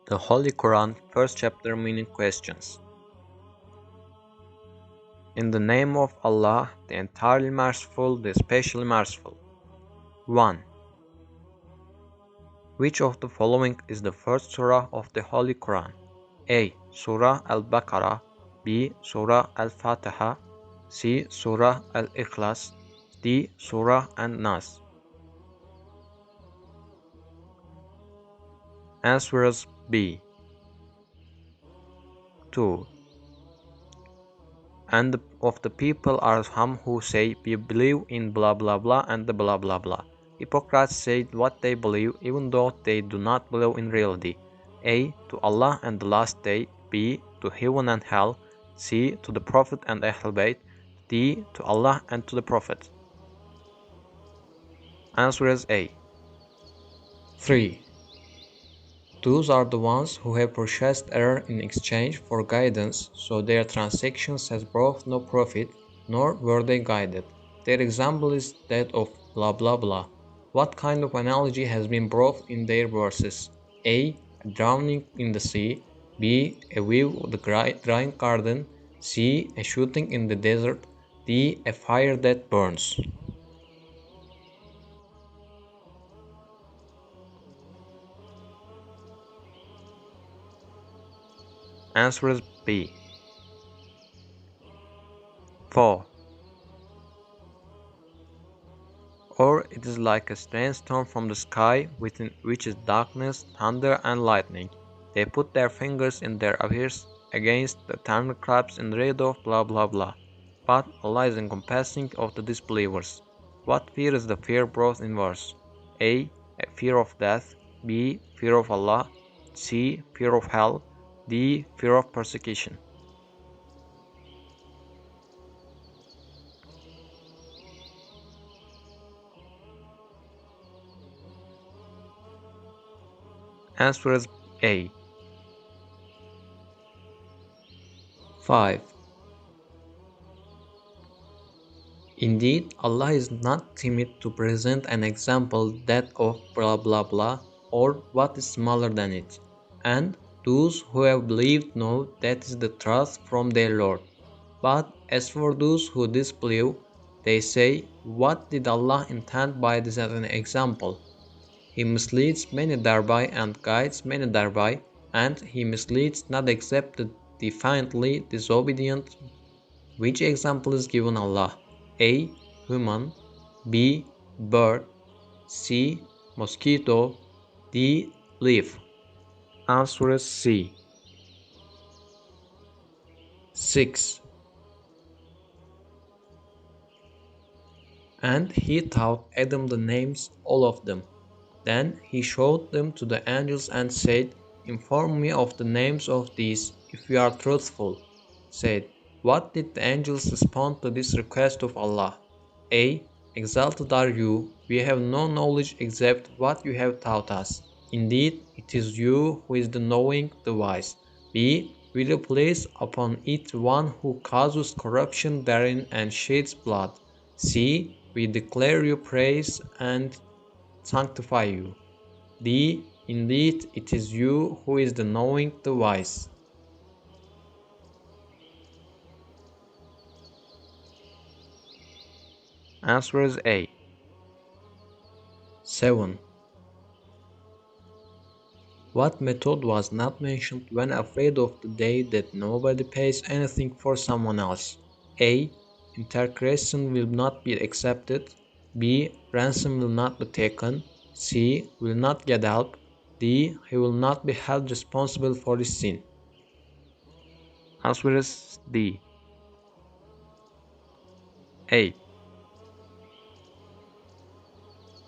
The Holy Quran, first chapter meaning questions. In the name of Allah, the entirely merciful, the especially merciful. 1. Which of the following is the first surah of the Holy Quran? A. Surah Al-Baqarah. B. Surah Al-Fatiha. C. Surah Al-Ikhlas. D. Surah An-Nas. Answer is B. 2. And of the people are some who say, we believe in blah blah blah and the blah blah blah. Hypocrites say what they believe even though they do not believe in reality. A. To Allah and the last day. B. To heaven and hell. C. To the Prophet and Ahl Bayt. D. To Allah and to the Prophet. Answer is A. 3. Those are the ones who have purchased error in exchange for guidance, so their transactions has brought no profit, nor were they guided. Their example is that of blah blah blah. What kind of analogy has been brought in their verses? A. A drowning in the sea. B. A view of the drying garden. C. A shooting in the desert. D. A fire that burns. Answer is B. 4. Or it is like a rainstorm from the sky, within which is darkness, thunder, and lightning. They put their fingers in their ears against the thunderclaps in dread of blah blah blah. But Allah is encompassing of the disbelievers. What fear is the fear brought in verse? A. A fear of death. B. Fear of Allah. C. Fear of hell. D. Fear of persecution. Answer is A. 5. Indeed, Allah is not timid to present an example that of blah blah blah or what is smaller than it. And those who have believed know that is the truth from their Lord. But as for those who disbelieve, they say, what did Allah intend by this as an example? He misleads many thereby and guides many thereby, and he misleads not except the defiantly disobedient. Which example is given Allah? A. Human. B. Bird. C. Mosquito. D. Leaf. Answer is C. 6. And he taught Adam the names, all of them. Then he showed them to the angels and said, inform me of the names of these, if you are truthful. Said, what did the angels respond to this request of Allah? A. Exalted are you, we have no knowledge except what you have taught us. Indeed, it is you who is the knowing, the wise. B. Will you place upon it one who causes corruption therein and sheds blood? C. We declare you praise and sanctify you. D. Indeed, it is you who is the knowing, the wise. Answer is A. 7. What method was not mentioned when afraid of the day that nobody pays anything for someone else? A. Intercretion will not be accepted. B. Ransom will not be taken. C. Will not get help. D. He will not be held responsible for his sin. Answer is D. 8.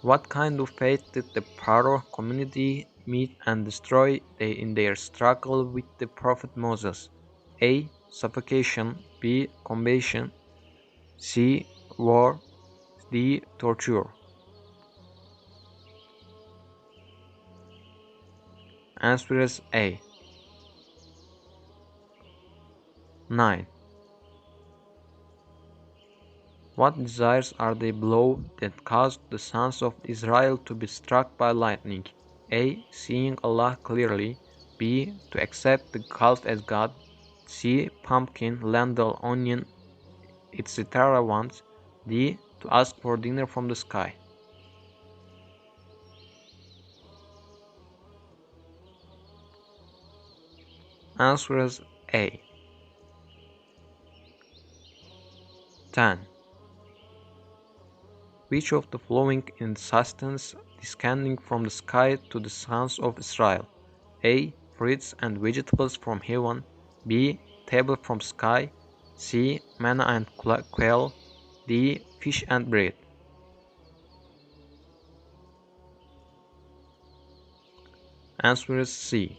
What kind of fate did the Paro community meet and destroy in their struggle with the prophet Moses? A. Suffocation. B. Combustion. C. War. D. Torture. Answer is A. 9. What desires are they below that caused the sons of Israel to be struck by lightning? A. Seeing Allah clearly. B. To accept the calf as God. C. Pumpkin, lentil, onion, etc. wants. D. To ask for dinner from the sky. Answer is A. 10. Which of the following instances descending from the sky to the sons of Israel? A. Fruits and vegetables from heaven. B. Table from sky. C. Manna and quail. D. Fish and bread. Answer is C.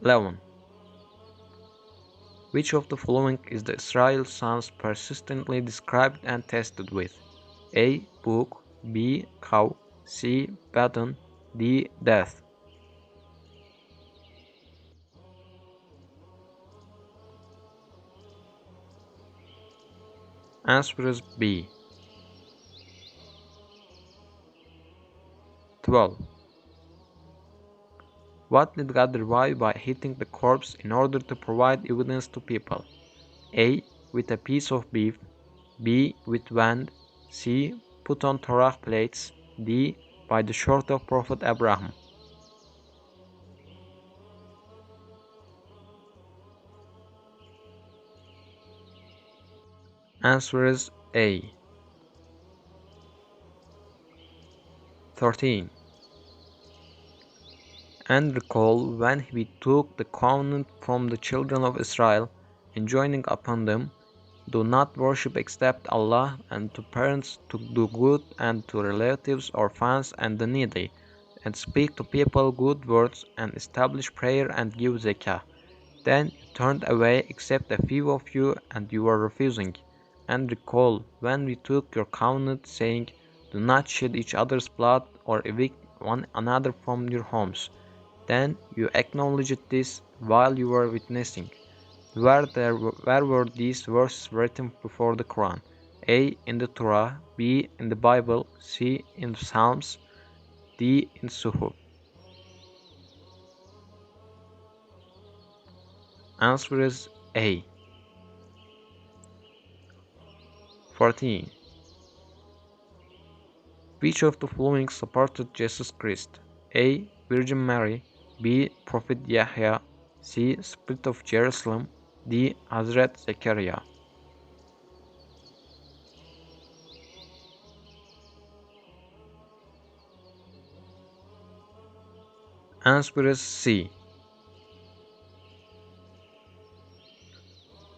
11. Which of the following is the Israel sons persistently described and tested with? A. Book. B. Cow. C. Baton. D. Death. Answer is B. 12. What did God revive by hitting the corpse in order to provide evidence to people? A. With a piece of beef. B. With wind. C. Put on Torah plates. D. By the sword of Prophet Abraham. Answer is A. 13. And recall when we took the covenant from the children of Israel, enjoining upon them, do not worship except Allah, and to parents to do good, and to relatives, orphans, and the needy, and speak to people good words, and establish prayer and give zakah. Then you turned away except a few of you, and you were refusing. And recall when we took your covenant, saying, do not shed each other's blood, or evict one another from your homes. Then you acknowledged this while you were witnessing. Where were these verses written before the Quran? A. In the Torah. B. In the Bible. C. In the Psalms. D. In Suhuf. Answer is A. 14. Which of the following supported Jesus Christ? A. Virgin Mary. B. Prophet Yahya. C. Spirit of Jerusalem. D. Hazrat Zechariah. Answer is C.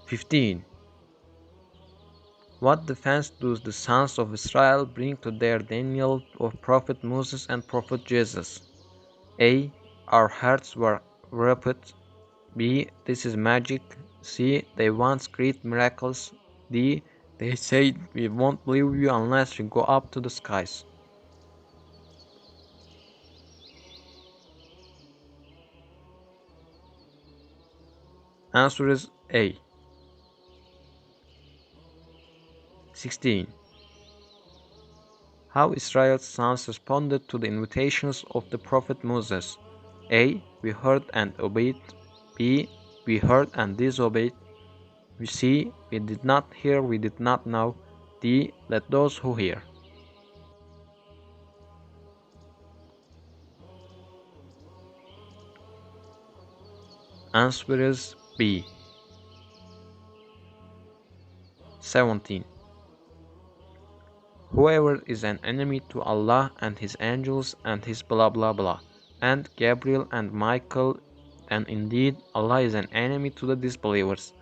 15. What defense do the sons of Israel bring to their denial of Prophet Moses and Prophet Jesus? A. Our hearts were warped. B. This is magic. C. They once great miracles. D. They said we won't believe you unless you go up to the skies. Answer is A. 16. How Israel's sons responded to the invitations of the Prophet Moses. A. We heard and obeyed. B. We heard and disobeyed. C. We did not hear, we did not know. D. Let those who hear. Answer is B. 17. Whoever is an enemy to Allah and His angels and His blah blah blah, and Gabriel and Michael, then indeed Allah is an enemy to the disbelievers.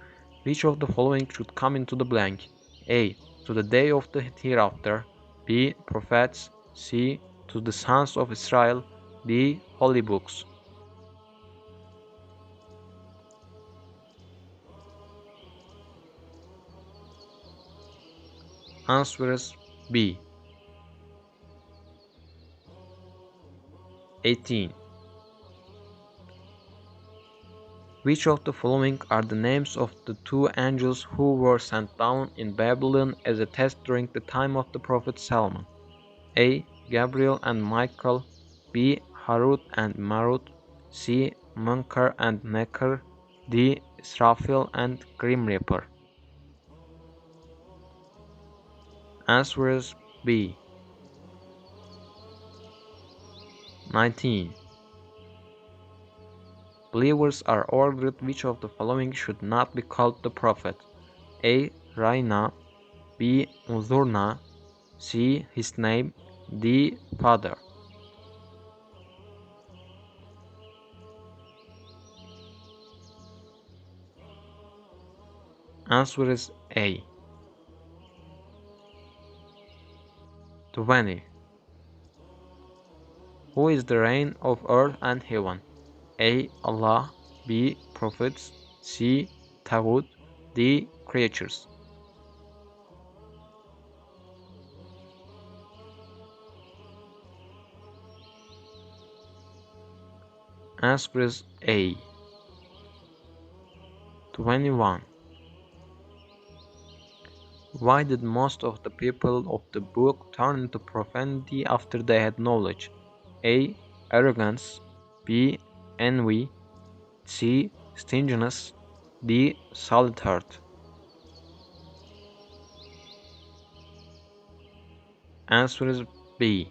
Which of the following should come into the blank? A. To the day of the hereafter. B. Prophets. C. To the sons of Israel. D. Holy books. Answer is B. 18. Which of the following are the names of the two angels who were sent down in Babylon as a test during the time of the Prophet Solomon? A. Gabriel and Michael. B. Harut and Marut, C. Munkar and Nakir, D. Israfil and Grim Reaper. Answer is B. 19. Believers are ordered which of the following should not be called the Prophet: A. Raina, B. Uzurna, C. His name, D. Father. Answer is A. 20. Who is the reign of earth and heaven? A. Allah, B. Prophets, C. Taghut, D. Creatures. Answer is A. 21. Why did most of the people of the book turn into profanity after they had knowledge? A. Arrogance, B. Envy, C. Stinginess, D. Solid heart. Answer is B.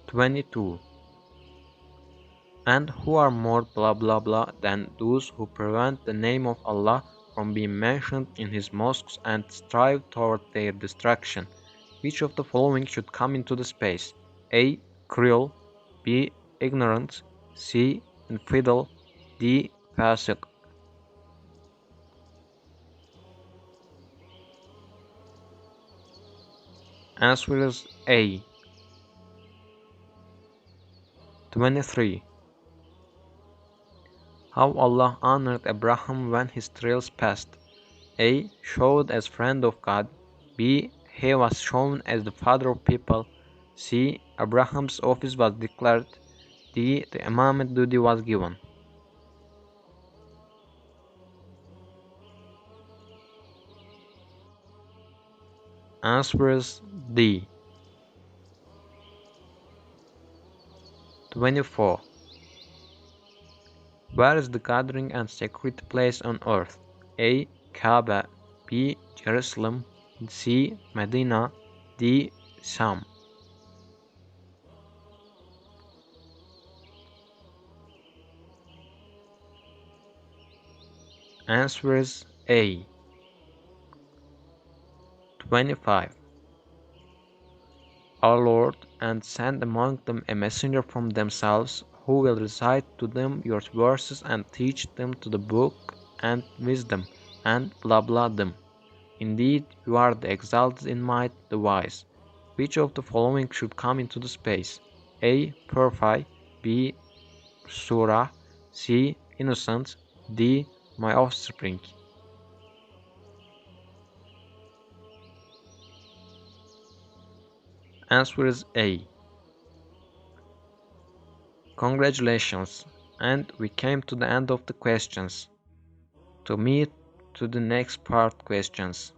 22. And who are more blah blah blah than those who prevent the name of Allah from being mentioned in his mosques and strive toward their destruction? Which of the following should come into the space? A. Cruel, B. Ignorant, C. Infidel, D. Fasiq. Answer is A. 23. How Allah honored Abraham when his trials passed. A. Showed as friend of God, B. He was shown as the father of people, C. Abraham's office was declared, D. The imamate duty was given. Answer is D. 24. Where is the gathering and secret place on earth? A. Kaaba, B. Jerusalem, C. Medina, D. Sham. Answer is A. 25. Our Lord, and send among them a messenger from themselves, who will recite to them your verses and teach them to the book and wisdom, and blah blah them. Indeed, you are the exalted in might, the wise. Which of the following should come into the space? A. Purify, B. Surah, C. Innocent, D. My offspring. Answer is A. Congratulations, and we came to the end of the questions. To meet to the next part questions.